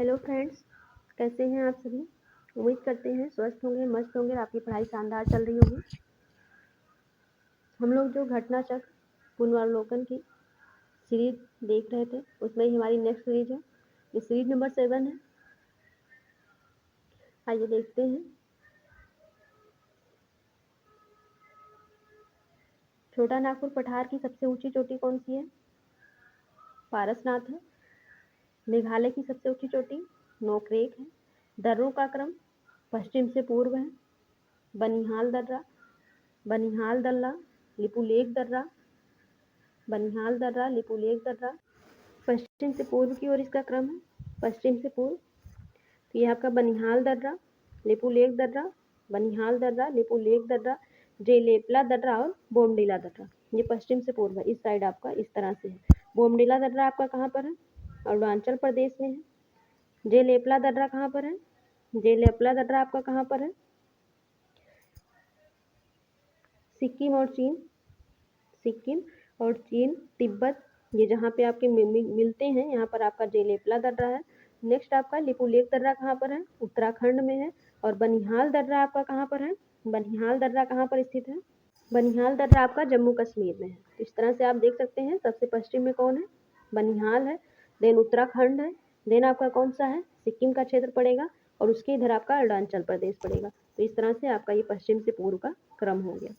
Hello friends, कैसे हैं आप सभी। उम्मीद करते हैं स्वस्थ होंगे, मस्त होंगे और आपकी पढ़ाई शानदार चल रही होगी। हम लोग जो घटना चक्र पुनरावलोकन की सीरीज देख रहे थे, उसमें ही हमारी नेक्स्ट सीरीज है। ये सीरीज नंबर 7 है। आइए देखते हैं। छोटा नागपुर पठार की सबसे ऊंची चोटी कौन सी है? पारसनाथ है। मेघालय की सबसे ऊंची चोटी नोकरेक है। दर्रों का क्रम पश्चिम से पूर्व है। बनिहाल दर्रा, बनिहाल दर्रा, लिपुलेख दर्रा, बनिहाल दर्रा, लिपुलेख दर्रा। पश्चिम से पूर्व की ओर इसका क्रम है, पश्चिम से पूर्व। तो ये आपका बनिहाल दर्रा, लिपुलेख दर्रा, बनिहाल दर्रा, लिपुलेख दर्रा, जेलेपला दर्रा और बोमडिला दर्रा। ये पश्चिम से पूर्व है। इस साइड आपका इस तरह से है। बोमडिला दर्रा आपका कहाँ पर है? अरुणाचल प्रदेश में है। जेलेपला दर्रा कहाँ पर है? जेलेपला दर्रा आपका कहाँ पर है? सिक्किम और चीन, सिक्किम और चीन, तिब्बत, ये जहाँ पे आपके मिलते हैं, यहाँ पर आपका जेलेपला दर्रा है। नेक्स्ट आपका लिपुलेख दर्रा कहाँ पर है? उत्तराखंड में है। और बनिहाल दर्रा आपका कहाँ पर है? बनिहाल दर्रा कहाँ पर स्थित है? बनिहाल दर्रा आपका जम्मू कश्मीर में है। इस तरह से आप देख सकते हैं। सबसे पश्चिम में कौन है? बनिहाल है। देन उत्तराखंड है। देन आपका कौन सा है? सिक्किम का क्षेत्र पड़ेगा। और उसके इधर आपका अरुणाचल प्रदेश पड़ेगा। तो इस तरह से आपका ये पश्चिम से पूर्व का क्रम हो गया।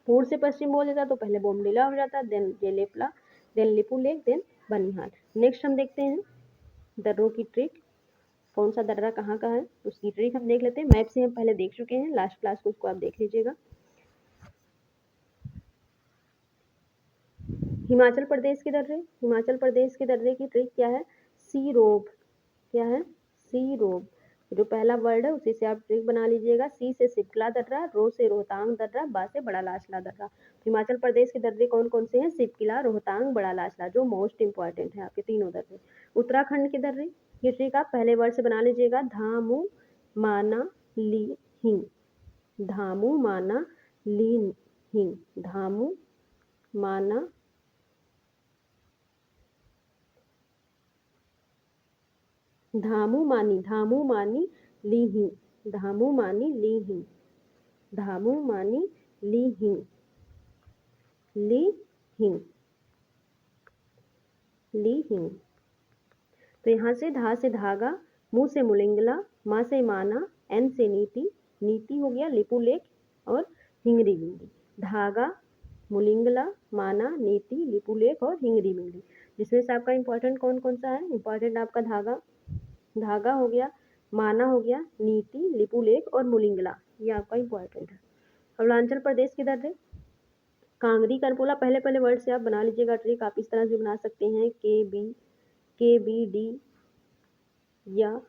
पूर्व से पश्चिम बोल देता तो पहले बोमडिला हो जाता, then Jelepla, then Lipulekh, then Banihal. Next हम देखते हैं दर्रों की ट्रिक। कौन सा दर्रा कहाँ का है उसकी ट्रिक हम देख लेते हैं। मैप से हम पहले देख चुके हैं, लास्ट क्लास को उसको आप देख लीजिएगा। हिमाचल प्रदेश के दर्रे, हिमाचल प्रदेश के दर्रे की ट्रिक क्या है? सी रोब। क्या है? सी रोब। जो पहला वर्ड है उसी से आप ट्रिक बना लीजिएगा। सी से सिपला दर्रा, रो से रोहतांग दर्रा, बा से बड़ा लाचला दर्रा। हिमाचल प्रदेश के दर्रे कौन कौन से हैं? सिपकिला, रोहतांग, बड़ा लाचला, जो मोस्ट इंपॉर्टेंट है आपके तीनों दर्रे। उत्तराखंड के दर्रे, ये ट्रिक आप पहले वर्ड से बना लीजिएगा। धामू, माना, ली, हिंग। धामू, माना, ली, हिंग। धामू, माना, धामू मानी, धामू मानी, ली, हिंग। धामू मानी, ली, हिंग। धामू मानी, ली, हिंग। ली, हिंग, ली, हिंग। तो यहाँ से धा से धागा, मुंह से मुलिंगला, माँ से माना, एन से नीति, नीति हो गया लिपुलेख और हिंगरी बिंदी। धागा, मुलिंगला, माना, नीति, लिपुलेख और हिंगरी बिंदी। जिसमें से आपका इंपॉर्टेंट कौन कौन सा है? इंपॉर्टेंट आपका धागा, धागा हो गया, माना हो गया, नीति, लिपुलेख और मुलिंगला, ये आपका इंपॉर्टेंट है। अरुणाचल प्रदेश के दर्रे, कांगरी करपोला, पहले पहले वर्ड से आप बना लीजिएगा ट्रिक। आप इस तरह से बना सकते हैं के बी डी या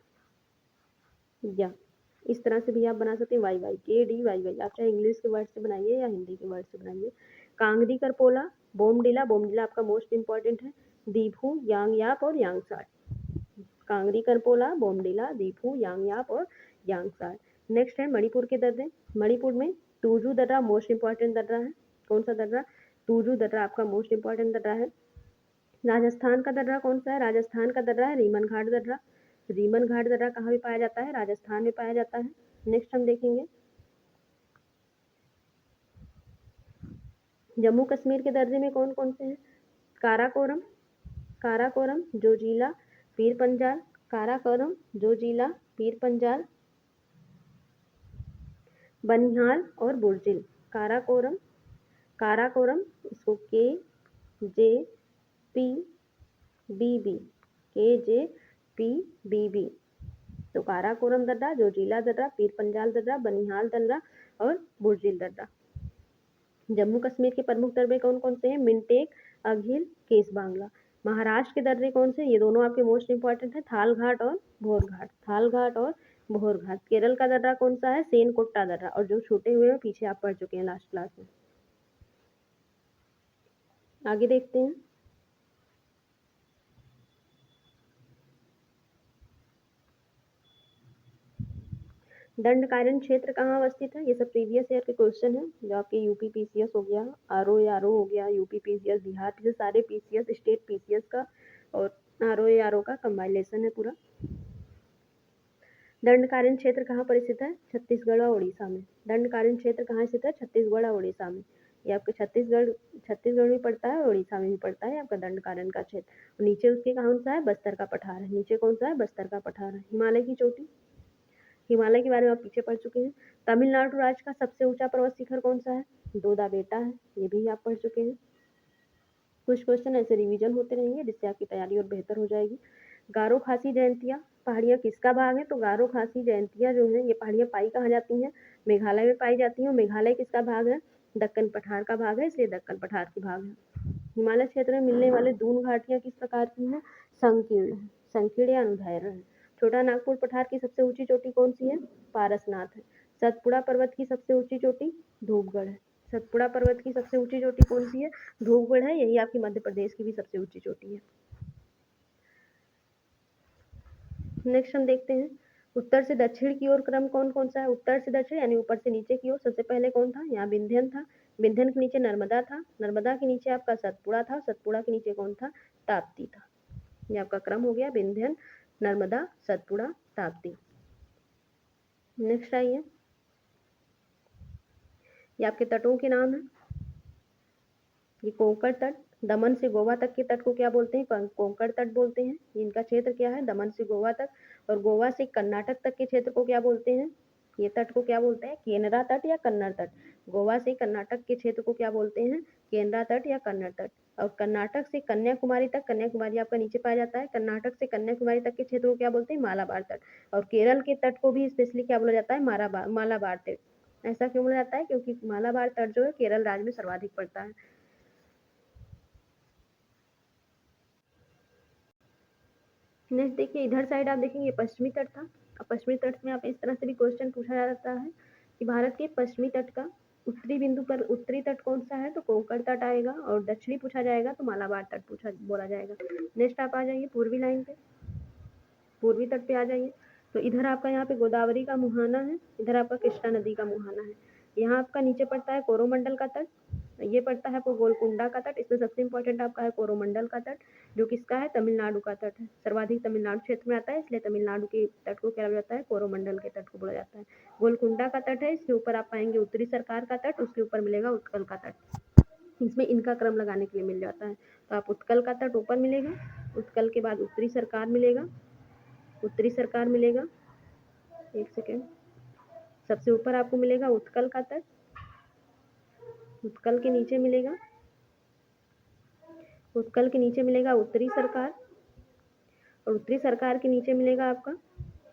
इस तरह से भी आप बना सकते हैं। वाई वाई के डी वाई वाई, आप चाहे इंग्लिश के वर्ड से बनाइए या हिंदी के वर्ड से बनाइए। कांगरी करपोला, बोमडिला, बोमडिला आपका मोस्ट इंपॉर्टेंट है। दीफू, यांगयाप और यांगसार। कांगरी करपोला, बोमडिला, दीफू, यांगयाप और यांगसार। नेक्स्ट है मणिपुर के दर्रे। मणिपुर में टूजू दर्रा मोस्ट इंपॉर्टेंट दर्रा है। कौन सा दर्रा? टूजू दर्रा आपका मोस्ट इंपॉर्टेंट दर्रा है। राजस्थान का दर्रा कौन सा है? राजस्थान का दर्रा है रीमन घाट दर्रा। रीमन घाट दर्रा कहाँ भी पाया जाता है? राजस्थान में पाया जाता है। नेक्स्ट हम देखेंगे जम्मू कश्मीर के दर्रे में कौन कौन से हैं? काराकोरम, काराकोरम, जोजिला, पीर पंजाल, काराकोरम, जोजिला, पीर पंजाल, बनिहाल और बुर्जिल। काराकोरम, काराकोरम, इसको के जे पी बी बी, के जे पी बी बी। तो काराकोरम दर्रा, जोजिला दर्रा, पीर पंजाल दर्रा, बनिहाल दर्रा और बुर्जिल दर्रा। जम्मू कश्मीर के प्रमुख दर्रे कौन कौन से हैं? मिनटेक, अघिल, केस बांग्ला। महाराष्ट्र के दर्रे कौन से? ये दोनों आपके मोस्ट इंपॉर्टेंट है, थाल घाट और भोर घाट। थाल घाट और भोर घाट। केरल का दर्रा कौन सा है? सेनकोट्टा दर्रा, और जो छूटे हुए हैं पीछे आप पढ़ चुके हैं लास्ट क्लास में। आगे देखते हैं दंडकारण्य क्षेत्र कहाँ अवस्थित है? ये सब प्रीवियस ईयर के क्वेश्चन है, जो आपके यूपी पीसीएस हो गया, आरओ हो गया, यूपी पीसीएस, बिहार के सारे पीसीएस, स्टेट पीसीएस का और RO का कंबाइलेशन है पूरा। दंडकारण्य क्षेत्र कहाँ पर स्थित है? छत्तीसगढ़ और उड़ीसा में। दंडकारण्य क्षेत्र कहाँ स्थित है? छत्तीसगढ़ और उड़ीसा में। ये आपके छत्तीसगढ़ में पड़ता है और उड़ीसा में भी पड़ता है आपका दंडकारण्य का क्षेत्र। नीचे उसके कौन सा है? बस्तर का पठार है। नीचे कौन सा है? बस्तर का पठार है। हिमालय की चोटी, हिमालय के बारे में आप पीछे पढ़ चुके हैं। तमिलनाडु राज्य का सबसे ऊंचा पर्वत शिखर कौन सा है? दोदा बेटा है, ये भी आप पढ़ चुके हैं। कुछ क्वेश्चन ऐसे रिवीजन होते रहेंगे जिससे आपकी तैयारी और बेहतर हो जाएगी। गारो खासी जयंतियाँ पहाड़ियाँ किसका भाग है? तो गारो खासी जयंतियाँ जो हैं ये पहाड़ियाँ पाई कहाँ जाती हैं? मेघालय में पाई जाती हैं। मेघालय किसका भाग है? दक्कन पठार का भाग है, इसलिए दक्कन पठार की भाग है। हिमालय क्षेत्र में मिलने वाले दून घाटियाँ किस प्रकार की हैं? संकीर्ण, संकीर्ण या अनुदैर्ध्य है। छोटा नागपुर पठार की सबसे ऊंची चोटी कौन सी है? पारसनाथ है। सतपुड़ा पर्वत की सबसे ऊंची चोटी धूपगढ़ है। सतपुड़ा पर्वत की सबसे ऊंची चोटी कौन सी है? धूपगढ़ है। यही आपकी मध्य प्रदेश की भी सबसे ऊंची चोटी है। नेक्स्ट हम देखते हैं उत्तर से दक्षिण की ओर क्रम कौन कौन सा है? उत्तर से दक्षिण यानी ऊपर से नीचे की ओर सबसे पहले कौन था? यहाँ विंध्यन था। विंध्यन के नीचे नर्मदा था। नर्मदा के नीचे आपका सतपुड़ा था। सतपुड़ा के नीचे कौन था? ताप्ती था। ये आपका क्रम हो गया, विंध्यन, नर्मदा, सतपुड़ा, ताप्ती। नेक्स्ट आइए, ये आपके तटों के नाम है। ये कोंकण तट, दमन से गोवा तक के तट को क्या बोलते हैं? कोंकण तट बोलते हैं। इनका क्षेत्र क्या है? दमन से गोवा तक। और गोवा से कर्नाटक तक के क्षेत्र को क्या बोलते हैं? ये तट को क्या बोलते हैं? केनरा तट या कन्नड़ तट। गोवा से कर्नाटक के क्षेत्र को क्या बोलते हैं? केनरा तट या कन्नड़ तट। और कर्नाटक से कन्याकुमारी तक, कन्याकुमारी आपका नीचे पाया जाता है, कर्नाटक से कन्याकुमारी तक के क्षेत्र को क्या बोलते हैं? मालाबार तट। और केरल के तट को भी स्पेशली क्या बोला जाता है? मालाबार तट। ऐसा क्यों बोला जाता है? क्योंकि मालाबार तट जो है केरल राज्य में सर्वाधिक पड़ता है। नेक्स्ट देखिए, इधर साइड आप देखेंगे पश्चिमी तट था। और पश्चिमी तट में आप इस तरह से भी क्वेश्चन पूछा जाता है कि भारत के पश्चिमी तट का उत्तरी बिंदु पर उत्तरी तट कौन सा है? तो कोंकण तट आएगा। और दक्षिणी पूछा जाएगा तो मालाबार तट बोला जाएगा। नेक्स्ट आप आ जाइए पूर्वी लाइन पे, पूर्वी तट पे आ जाइए। तो इधर आपका यहाँ पे गोदावरी का मुहाना है, इधर आपका कृष्णा नदी का मुहाना है। यहाँ आपका नीचे पड़ता है कोरोमंडल का तट, ये पड़ता है आपको गोलकुंडा का तट। इसमें सबसे इंपॉर्टेंट आपका है कोरोमंडल का तट, जो किसका है? तमिलनाडु का तट है। सर्वाधिक तमिलनाडु क्षेत्र में आता है, इसलिए तमिलनाडु के तट को क्या बोला जाता है? कोरोमंडल के तट को बोला जाता है। गोलकुंडा का तट है, इसके ऊपर आप पाएंगे उत्तरी सरकार का तट, उसके ऊपर मिलेगा उत्कल का तट। इसमें इनका क्रम लगाने के लिए मिल जाता है। तो आप उत्कल का तट ऊपर मिलेगा, उत्कल के बाद उत्तरी सरकार मिलेगा, उत्तरी सरकार मिलेगा, एक सेकेंड, सबसे ऊपर आपको मिलेगा उत्कल का तट, उत्कल के नीचे मिलेगा, उत्कल के नीचे मिलेगा उत्तरी सरकार, और उत्तरी सरकार के नीचे मिलेगा आपका,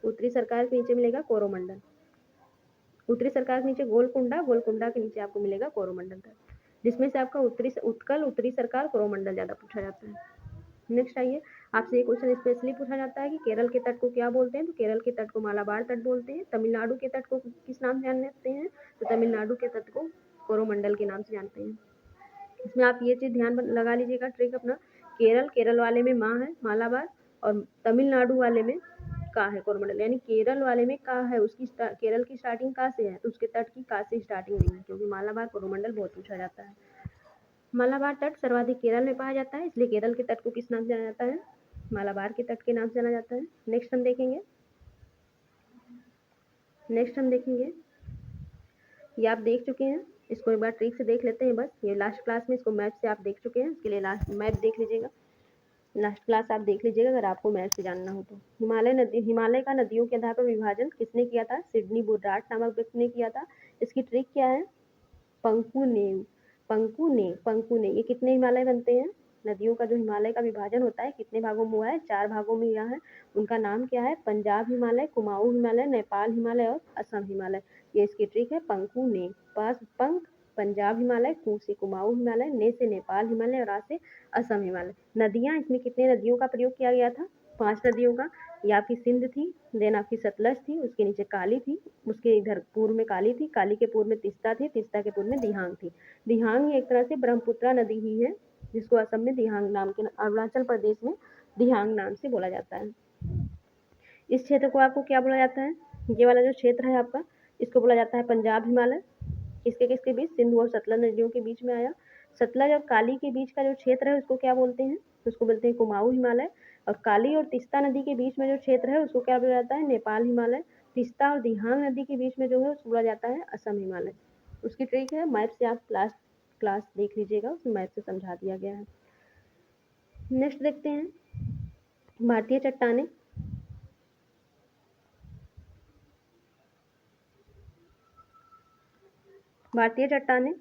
उत्तरी सरकार के नीचे मिलेगा कोरोमंडल। उत्तरी सरकार के नीचे गोलकुंडा, गोलकुंडा के नीचे आपको मिलेगा कोरोमंडल तट, जिसमें से आपका उत्कल, उत्तरी सरकार, कोरोमंडल ज़्यादा पूछा जाता है। नेक्स्ट आइए, आपसे ये क्वेश्चन स्पेशली पूछा जाता है कि केरल के तट को क्या बोलते हैं? तो केरल के तट को मालाबार तट बोलते हैं। तमिलनाडु के तट को किस नाम से जानते हैं? तो तमिलनाडु के तट को कोरोमंडल के नाम से जानते हैं। इसमें आप ये चीज़ ध्यान लगा लीजिएगा, ट्रिक अपना, केरल वाले में माँ है मालाबार, और तमिलनाडु वाले में का है कोरोमंडल। यानी केरल वाले में का है, उसकी केरल की स्टार्टिंग का से है, तो उसके तट की का से स्टार्टिंग नहीं है, क्योंकि मालाबार कोरोमंडल बहुत पूछा जाता है। मालाबार तट सर्वाधिक केरल में पाया जाता है, इसलिए केरल के तट को किस नाम से जाना जाता है? मालाबार के तट के नाम से जाना जाता है। नेक्स्ट हम देखेंगे, ये आप देख चुके हैं, इसको एक बार ट्रिक से देख लेते हैं बस। ये लास्ट क्लास में इसको मैप से आप देख चुके हैं, इसके लिए लास्ट मैप देख लीजिएगा, लास्ट क्लास आप देख लीजिएगा अगर आपको मैप से जानना हो तो। हिमालय का नदियों के आधार पर विभाजन किसने किया था? सिडनी बुर्राट नामक व्यक्ति ने किया था। इसकी ट्रिक क्या है? पंकुने। ये कितने हिमालय बनते हैं? नदियों का जो हिमालय का विभाजन होता है कितने भागों में हुआ है? 4 भागों में हुआ है। उनका नाम क्या है? पंजाब हिमालय, कुमाऊं हिमालय, नेपाल हिमालय और असम हिमालय। ये इसकी ट्रिक है, पंकुने। पंक पंजाब हिमालय, कु से कुमाऊं हिमालय, ने से नेपाल हिमालय और आ से असम हिमालय। नदियाँ, इसमें कितने नदियों का प्रयोग किया गया था? 5 नदियों का। ये आपकी सिंध थी, देन आपकी सतलज थी, उसके नीचे काली थी, उसके इधर पूर्व में काली थी, काली के पूर्व में तीस्ता थी, तीस्ता के पूर्व में दिहांग थी। दिहांग एक तरह से ब्रह्मपुत्रा नदी ही है, जिसको असम में दिहांग नाम के, अरुणाचल प्रदेश में दिहांग नाम से बोला जाता है। इस क्षेत्र को आपको क्या बोला जाता है? ये वाला जो क्षेत्र है आपका, इसको बोला जाता है पंजाब हिमालय। किसके किसके बीच? सिंधु और सतलज नदियों के बीच में आया। सतलज और काली के बीच का जो क्षेत्र है उसको क्या बोलते हैं? उसको बोलते हैं कुमाऊं हिमालय। और काली और तीस्ता नदी के बीच में जो क्षेत्र है उसको क्या बोला जाता है, नेपाल हिमालय। तीस्ता और दिहांग नदी के बीच में जो है उसको बोला जाता है असम हिमालय। उसकी ट्रिक है, मैप से आप लास्ट क्लास देख लीजिएगा, उसमें मैप से समझा दिया गया है। नेक्स्ट देखते हैं भारतीय चट्टानें। भारतीय चट्टानें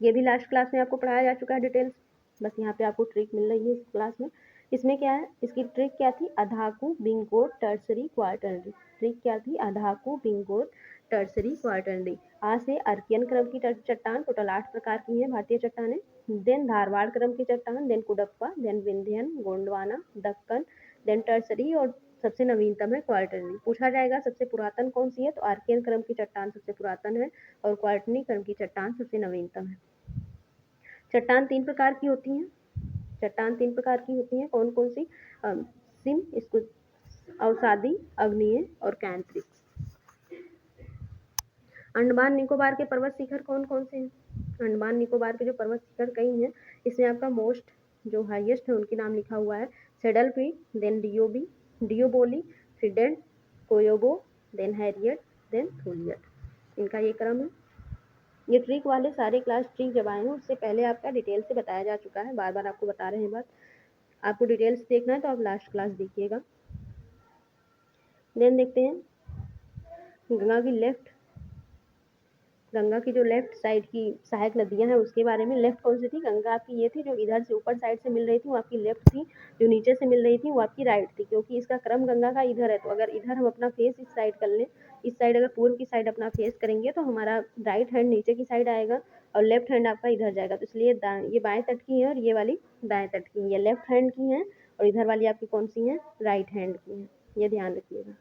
ये भी लास्ट क्लास में आपको पढ़ाया जा चुका है डिटेल्स, बस यहाँ पे आपको ट्रिक मिल रही है इस क्लास में। इसमें क्या है, इसकी ट्रिक क्या थी, अधाकु बिंगोट टर्सरी क्वार्टरनरी। ट्रिक क्या थी, अधाकु बिंगोट टर्सरी क्वार्टरनरी। आ से अर्कियन क्रम की चट्टान, टोटल 8 प्रकार की है भारतीय चट्टानें। देन धारवाड़ क्रम की चट्टान, then Cuddapah, then Vindhyan, Gondwana, Deccan, then tertiary और सबसे नवीनतम है क्वार्टरनरी। पूछा जाएगा सबसे पुरातन कौन सी है, तो आर्कियन क्रम की चट्टान सबसे पुरातन है और क्वार्टरनरी क्रम की चट्टान सबसे नवीनतम है। चट्टान 3 प्रकार की होती हैं, चट्टान 3 प्रकार की होती हैं, कौन कौन सी, सिम, इसको अवसादी, अग्निय और कैंत्रिक। अंडमान निकोबार के पर्वत शिखर कौन कौन से हैं, अंडमान निकोबार के जो पर्वत शिखर कई हैं, इसमें आपका मोस्ट जो हाईएस्ट है उनके नाम लिखा हुआ है, सेडल पीक, देन डियोबी, Diavolo, Trident, Koyob, then Harriet, then Thuillier. इनका ये क्रम है। ये ट्रिक वाले सारे क्लास ट्रिक जब आए हैं उससे पहले आपका डिटेल से बताया जा चुका है, बार बार आपको बता रहे हैं बात। आपको डिटेल्स देखना है तो आप लास्ट क्लास देखिएगा। देन देखते हैं गंगा की लेफ्ट, गंगा की जो लेफ्ट साइड की सहायक नदियां हैं उसके बारे में। लेफ्ट कौन सी थी, गंगा आपकी ये थी जो इधर से ऊपर साइड से मिल रही थी वो आपकी लेफ्ट थी, जो नीचे से मिल रही थी वो आपकी राइट थी, क्योंकि इसका क्रम गंगा का इधर है। तो अगर इधर हम अपना फेस इस साइड कर लें, इस साइड अगर पूर्व की साइड अपना फेस करेंगे तो हमारा राइट हैंड नीचे की साइड आएगा और लेफ्ट हैंड आपका इधर जाएगा। तो इसलिए ये बाएं तट की है और ये वाली दाएं तट की है, ये लेफ्ट हैंड की है और इधर वाली आपकी कौन सी है, राइट हैंड की है, ये ध्यान रखिएगा।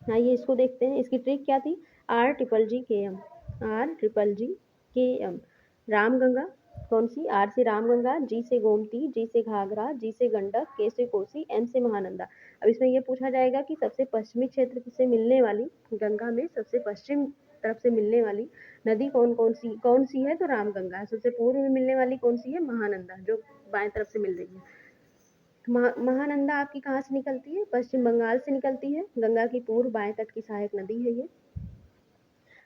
आइए इसको देखते हैं, इसकी ट्रिक क्या थी, RGGKM, RGGKM। रामगंगा कौन सी, आर से रामगंगा, जी से गोमती, जी से घाघरा, जी से गंडक, के से कोसी, एम से महानंदा। अब इसमें ये पूछा जाएगा कि सबसे पश्चिमी क्षेत्र से मिलने वाली, गंगा में सबसे पश्चिम तरफ से मिलने वाली नदी कौन सी है, तो रामगंगा है। सबसे पूर्व में मिलने वाली कौन सी है, महानंदा, जो बाएं तरफ से मिल रही है। महानंदा आपकी कहाँ से निकलती है, पश्चिम बंगाल से निकलती है। गंगा की पूर्व बाएं तट की सहायक नदी है ये।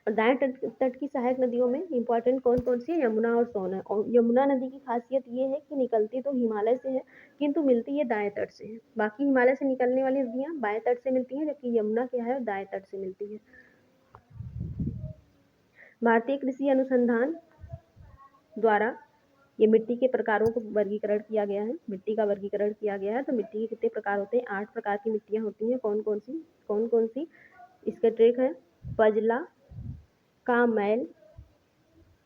और दाएं तट की सहायक नदियों में इंपॉर्टेंट कौन कौन सी है, यमुना और सोन है। और यमुना नदी की खासियत ये है कि निकलती तो हिमालय से है किंतु मिलती है दाएं तट से है। बाकी हिमालय से निकलने वाली नदियां बाएं तट से मिलती हैं, जबकि यमुना क्या है, दाएं तट से मिलती है। भारतीय कृषि अनुसंधान द्वारा ये मिट्टी के प्रकारों को वर्गीकरण किया गया है, मिट्टी का वर्गीकरण किया गया है। तो मिट्टी के कितने प्रकार होते हैं, 8 प्रकार की मिट्टियां होती हैं। कौन कौन सी, इसका ट्रिक है, पजला का मैल,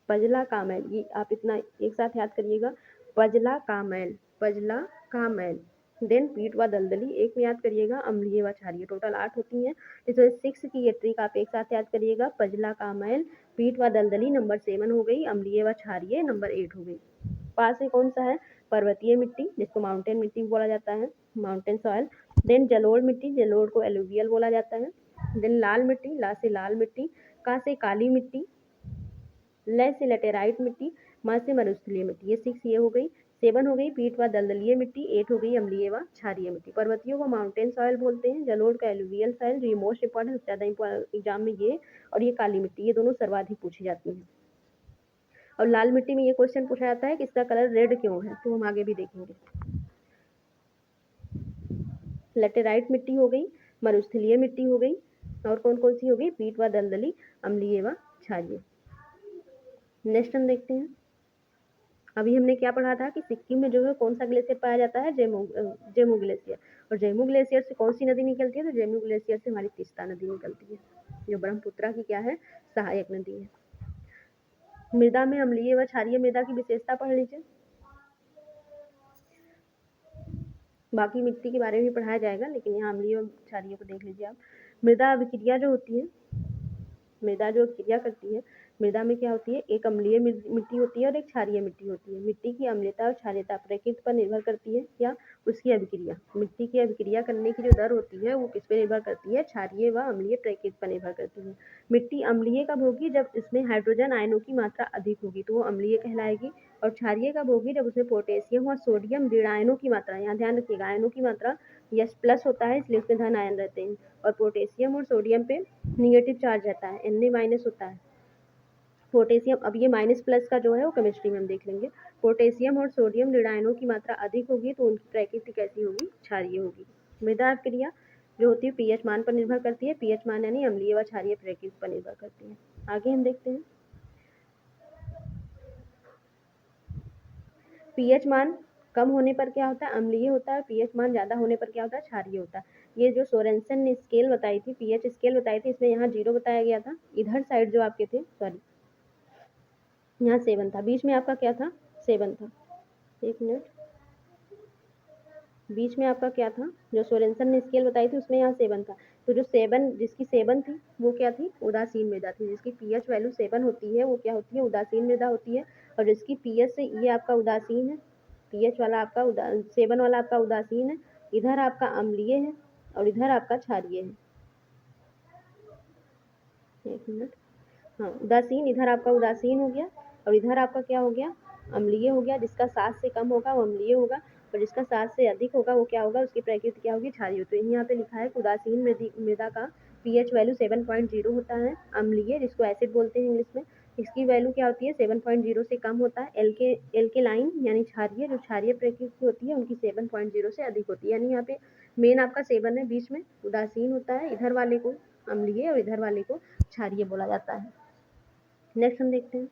पजला का मैल, ये आप इतना एक साथ याद करिएगा, पजला का मैल, पजला का मैल। देन पीट व दलदली, एक में याद करिएगा, अम्लीय व क्षारीय, टोटल 8 होती हैं। इसमें 6 की ये ट्रिक आप एक साथ याद करिएगा, पजला का मैल, पीट व दलदली नंबर 7 हो गई, अम्लीय व क्षारीय नंबर 8 हो गई। पास में कौन सा है, पर्वतीय मिट्टी, जिसको माउंटेन मिट्टी बोला जाता है, माउंटेन सॉइल। देन जलोढ़ मिट्टी, जलोढ़ को एलुवियल बोला जाता है। देन लाल मिट्टी, ला से लाल मिट्टी, का से काली मिट्टी, ल से लेटेराइट मिट्टी, म से मरुस्थलीय मिट्टी। ये 6 ये हो गई। 7 हो गई पीट व दलदलीय मिट्टी, 8 हो गई अम्लीय व क्षारीय मिट्टी। पर्वतियों को माउंटेन सॉइल बोलते हैं, जलोढ़ का एलुवियल सॉइल, जो ये मोस्ट इंपॉर्टेंट, सबसे ज़्यादा एग्जाम में ये, और ये काली मिट्टी, ये दोनों सर्वाधिक पूछी जाती हैं। और लाल मिट्टी में ये क्वेश्चन पूछा जाता है कि इसका कलर रेड क्यों है, तो हम आगे भी देखेंगे। लेटेराइट मिट्टी हो गई, मरुस्थलीय मिट्टी हो गई, और कौन सी हो गई, पीट व दलदली, अम्लीय व क्षारीय। नेक्स्ट हम देखते हैं, अभी हमने क्या पढ़ा था कि सिक्किम में जो है कौन सा ग्लेशियर पाया जाता है, जेमू ग्लेशियर। और जेमू ग्लेशियर से कौन सी नदी निकलती है, तो जेमू ग्लेशियर से हमारी तीस्ता नदी निकलती है, जो ब्रह्मपुत्रा की क्या है, सहायक नदी है। मृदा में अम्लीय व क्षारीय मृदा की विशेषता पढ़ लीजिए, बाकी मिट्टी के बारे में पढ़ाया जाएगा, लेकिन यहाँ अम्लीय और क्षारीय को देख लीजिए आप। मृदा अभिक्रिया जो होती है, मृदा जो क्रिया करती है, मृदा में क्या होती है, एक अम्लीय मिट्टी होती है और एक क्षारीय मिट्टी होती है। मिट्टी की अम्लता और क्षारीयता प्रकृति पर निर्भर करती है या उसकी अभिक्रिया, मिट्टी की अभिक्रिया करने की जो दर होती है वो किस पे निर्भर करती है, क्षारीय व अम्लीय प्रकृति पर निर्भर करती है। मिट्टी अम्लीय कब होगी, जब इसमें हाइड्रोजन आयनों की मात्रा अधिक होगी तो वो अम्लीय कहलाएगी। और क्षारीय कब होगी? जब उसमें पोटेशियम और सोडियम ऋण आयनों की मात्रा, यहाँ ध्यान रखिएगा आयनों की मात्रा यस प्लस होता है इसलिए उसमें धन आयन रहते हैं, और पोटेशियम और सोडियम पे निगेटिव चार्ज रहता है, Na माइनस होता है। पोटेशियम, अब ये माइनस प्लस का जो है वो केमिस्ट्री में हम देख लेंगे। पोटेशियम और सोडियम ऋण आयनों की मात्रा अधिक होगी तो उनकी प्रकृति कैसी होगी? क्षारीय होगी। मृदा क्रिया जो होती है पीएच मान पर निर्भर करती है, पीएच मान यानी अम्लीय व क्षारीय प्रकृति पर निर्भर करती है। आगे हम देखते हैं पीएच मान कम होने पर क्या होता है? अम्लीय होता है। पीएच मान ज़्यादा होने पर क्या होता है? क्षारीय होता है। ये जो सोरेनसन ने स्केल बताई थी, पीएच स्केल बताई थी, इसमें यहाँ 0 बताया गया था, इधर साइड जो आपके थे सॉरी यहाँ 7 था, बीच में आपका क्या था? 7 था। एक मिनट, बीच में आपका क्या था? जो सोरेनसन ने स्केल बताई थी उसमें यहाँ 7 था, तो जो 7 जिसकी 7 थी वो क्या थी? उदासीन मृदा थी। जिसकी पीएच वैल्यू 7 होती है वो क्या होती है? उदासीन मृदा होती है। और जिसकी पीएच से ये आपका उदासीन है, पीएच वाला आपका 7 वाला आपका उदासीन है, इधर आपका अम्लीय है और इधर आपका क्षारीय है। एक मिनट, हाँ उदासीन, इधर आपका उदासीन हो गया और इधर आपका क्या हो गया? अम्लीय हो गया। जिसका 7 से कम होगा वो अम्लीय होगा और जिसका 7 से अधिक होगा वो क्या होगा? उसकी प्रकृति क्या होगी? क्षारीय। तो यहाँ पे लिखा है कि उदासीन मृदा का पीएच वैल्यू 7.0 होता है, अम्लीय जिसको एसिड बोलते हैं इंग्लिश में, इसकी वैल्यू क्या होती है? 7.0 से कम होता है। एल्केलाइन यानी क्षारीय, जो क्षारीय प्रकृति होती है उनकी 7.0 से अधिक होती है। यानी यहाँ पे मेन आपका 7 है, बीच में उदासीन होता है, इधर वाले को अम्लीय और इधर वाले को क्षारीय बोला जाता है। नेक्स्ट हम देखते हैं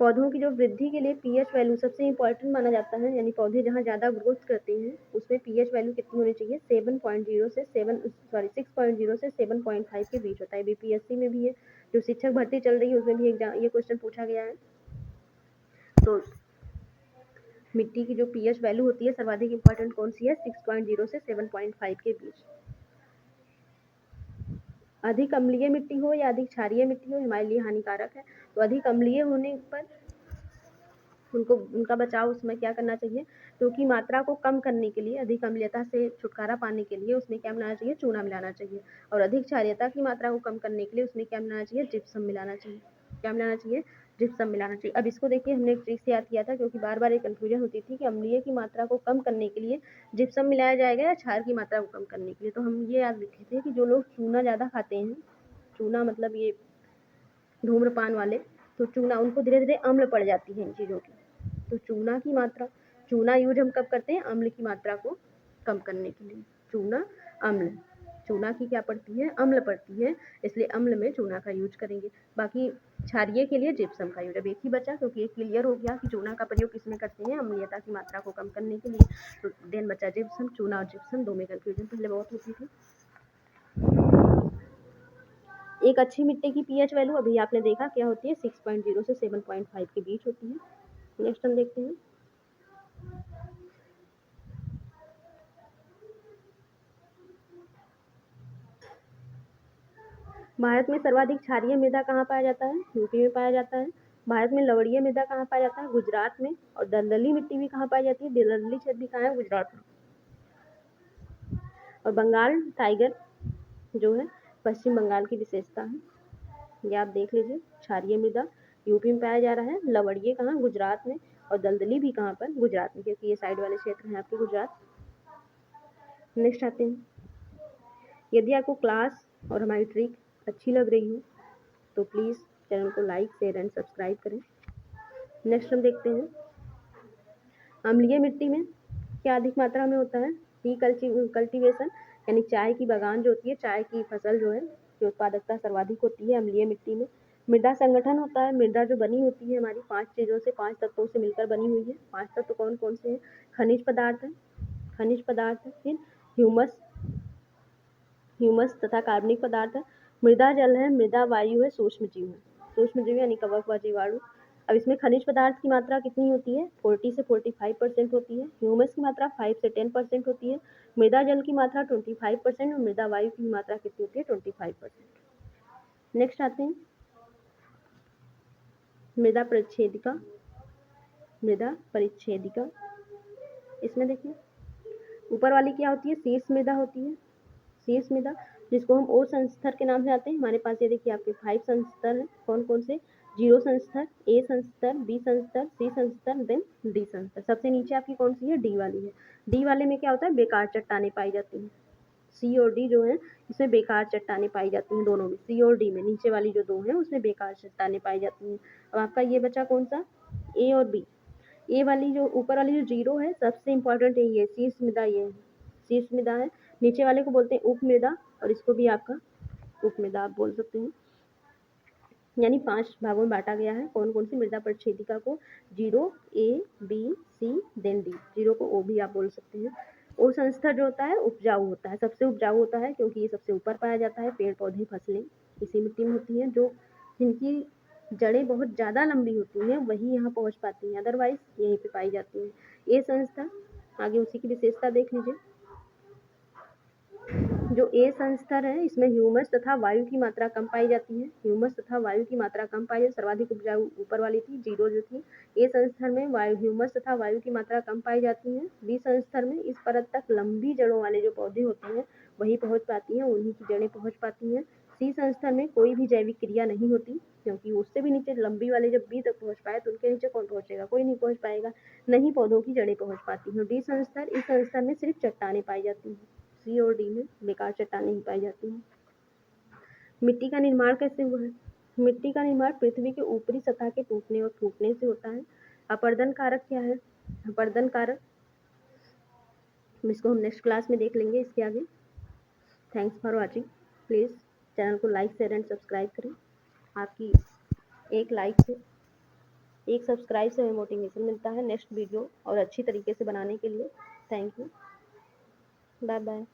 पौधों की जो वृद्धि के लिए पीएच वैल्यू सबसे इंपॉर्टेंट माना जाता है, यानी पौधे जहाँ ज़्यादा ग्रोथ करते हैं उसमें पीएच वैल्यू कितनी होनी चाहिए? 6.0 से 7.5 के बीच होता है। बीपीएससी में भी है, जो शिक्षक भर्ती चल रही है उसमें भी ये क्वेश्चन पूछा गया है। तो मिट्टी की जो पीएच वैल्यू होती है सर्वाधिक इंपॉर्टेंट कौन सी है? 6.0 से 7.5 के बीच। अधिक अम्लीय मिट्टी हो या अधिक क्षारीय मिट्टी हो हमारे लिए हानिकारक है। तो अधिक अम्लीय होने पर उनका बचाव उसमें क्या करना चाहिए? क्योंकि मात्रा को कम करने के लिए, अधिक अम्लीयता से छुटकारा पाने के लिए उसमें क्या मिलाना चाहिए? चूना मिलाना चाहिए। और अधिक क्षारीयता की मात्रा को कम करने के लिए उसमें क्या मिलाना चाहिए? जिप्सम मिलाना चाहिए। क्या मिलाना चाहिए? जिप्सम मिलाना चाहिए। अब इसको देखिए हमने एक ट्रिक से याद किया था, क्योंकि बार बार एक कन्फ्यूजन होती थी कि अम्लीय की मात्रा को कम करने के लिए जिप्सम मिलाया जाएगा या क्षार की मात्रा को कम करने के लिए। तो हम ये याद रखे थे कि जो लोग चूना ज़्यादा खाते हैं, चूना मतलब ये धूम्रपान वाले, तो चूना उनको धीरे धीरे अम्ल पड़ जाती है इन चीज़ों की। तो चूना की मात्रा, चूना यूज हम कब करते हैं? अम्ल की मात्रा को कम करने के लिए। चूना अम्ल, चूना की क्या पड़ती है? अम्ल पड़ती है, इसलिए अम्ल में चूना का यूज करेंगे। बाकी क्षारीय के लिए जिप्सम का यूज। अब एक ही बचा, क्योंकि एक क्लियर हो गया कि चूना का प्रयोग किसमें करते हैं? अम्लीयता की मात्रा को कम करने के लिए। तो देन बचा जिप्सम। चूना और जिप्सम दो में कन्फ्यूजन पहले बहुत होती थी। एक अच्छी मिट्टी की पीएच वैल्यू अभी आपने देखा क्या होती है? 6.0 से 7.5 के बीच होती है। नेक्स्ट हम देखते हैं भारत में सर्वाधिक क्षारीय मृदा कहाँ पाया जाता है? यूपी में पाया जाता है। भारत में लवणीय मृदा कहाँ पाया जाता है? गुजरात में। और दलदली मिट्टी भी कहाँ पाई जाती है? दलदली क्षेत्र भी कहाँ है? गुजरात में। और बंगाल टाइगर जो है पश्चिम बंगाल की विशेषता है, ये आप देख लीजिए। क्षारीय मृदा यूपी में पाया जा रहा है, लवणीय कहाँ? गुजरात में। और दलदली भी कहाँ पर? गुजरात में, क्योंकि ये साइड वाले क्षेत्र हैं आपके गुजरात। नेक्स्ट आते हैं, यदि आपको क्लास और हमारी ट्रिक अच्छी लग रही हो तो प्लीज़ चैनल को लाइक शेयर एंड सब्सक्राइब करें। नेक्स्ट हम देखते हैं अम्लीय मिट्टी में क्या अधिक मात्रा में होता है? टी कल्टीवेशन यानी चाय की बागान जो होती है, चाय की फसल जो है की उत्पादकता सर्वाधिक होती है अम्लीय मिट्टी में। मृदा संगठन होता है, मृदा जो बनी होती है हमारी 5 चीज़ों से, 5 तत्वों से मिलकर बनी हुई है। 5 तत्व कौन कौन से हैं? खनिज पदार्थ है, फिर ह्यूमस तथा कार्बनिक पदार्थ है, मृदा जल है, मृदा वायु है, सूक्ष्म जीव है। सूक्ष्म जीव यानी कवक व जीवाणु। अब इसमें खनिज पदार्थ की मात्रा कितनी होती है? 40 से 45% होती है। ह्यूमस की मात्रा 5 से 10% होती है। मृदा जल की मात्रा 25% और मृदा वायु की मात्रा कितनी होती है? 25%। नेक्स्ट आते हैं मृदा परिच्छेदिका। मृदा परिच्छेदिका, इसमें देखिए ऊपर वाली क्या होती है? शीर्ष मृदा होती है। शीर्ष मृदा जिसको हम ओ संस्तर के नाम से आते हैं। हमारे पास ये देखिए आपके 5 संस्तर हैं। कौन कौन से? जीरो संस्तर, ए संस्तर, बी संस्तर, सी संस्तर, देन डी संस्तर। सबसे नीचे आपकी कौन सी है? डी वाली है। डी वाले में क्या होता है? बेकार चट्टानें पाई जाती हैं। सी और डी जो है इसमें बेकार चट्टानें पाई जाती हैं, दोनों में, सी और डी में, नीचे वाली जो दो हैं उसमें बेकार चट्टानें पाई जाती हैं। अब आपका ये बचा कौन सा? ए और बी। ए वाली जो ऊपर वाली जो जीरो है सबसे इंपॉर्टेंट है, ये शीर्ष मृदा, ये है शीर्ष मृदा है। नीचे वाले को बोलते हैं उप मृदा, और इसको भी आपका उप मृदा आप बोल सकते हैं। यानी 5 भागों में बांटा गया है। कौन कौन सी मृदा परिच्छेदिका को? जीरो, ए, बी, सी, देन डी। जीरो को ओ भी आप बोल सकते हैं। ओ संस्था जो होता है उपजाऊ होता है, सबसे उपजाऊ होता है, क्योंकि ये सबसे ऊपर पाया जाता है। पेड़ पौधे फसलें इसी मिट्टी में होती हैं, जो जिनकी जड़ें बहुत ज़्यादा लंबी होती हैं वही यहाँ पहुँच पाती हैं, अदरवाइज यहीं पे पाई जाती हैं। ए संस्था, आगे उसी की विशेषता देख लीजिए। जो ए संस्तर है इसमें ह्यूमस तथा वायु की मात्रा कम पाई जाती है। ह्यूमस तथा वायु की मात्रा कम पाई जाती है। सर्वाधिक उपजाऊ ऊपर वाली थी, जीरो जो थी। ए संस्तर में वायु, ह्यूमस तथा वायु की मात्रा कम पाई जाती है। बी संस्तर में इस परत तक लंबी जड़ों वाले जो पौधे होते हैं वही पहुंच पाती हैं, उन्हीं की जड़ें पहुंच पाती हैं। सी संस्तर में कोई भी जैविक क्रिया नहीं होती, क्योंकि उससे भी नीचे लंबी वाले जब बी तक पहुंच पाए तो उनके नीचे कौन पहुंचेगा? कोई नहीं पहुंच पाएगा, नहीं पौधों की जड़ें पहुंच पाती हैं। डी संस्तर, इस संस्तर में सिर्फ चट्टानें पाई जाती हैं। सी और डी में बेकार चट्टानें ही पाई जाती हैं। मिट्टी का निर्माण कैसे हुआ है? मिट्टी का निर्माण पृथ्वी के ऊपरी सतह के टूटने और फूटने से होता है। अपर्दन कारक क्या है? अपर्दन कारक, इसको हम नेक्स्ट क्लास में देख लेंगे इसके आगे। Thanks for watching. Please channel को लाइक, शेयर एंड सब्सक्राइब करें। आपकी एक लाइक से, एक सब्सक्राइब से हमें मोटिवेशन मिलता है नेक्स्ट वीडियो और अच्छी तरीके से बनाने के लिए। Thank you, bye bye.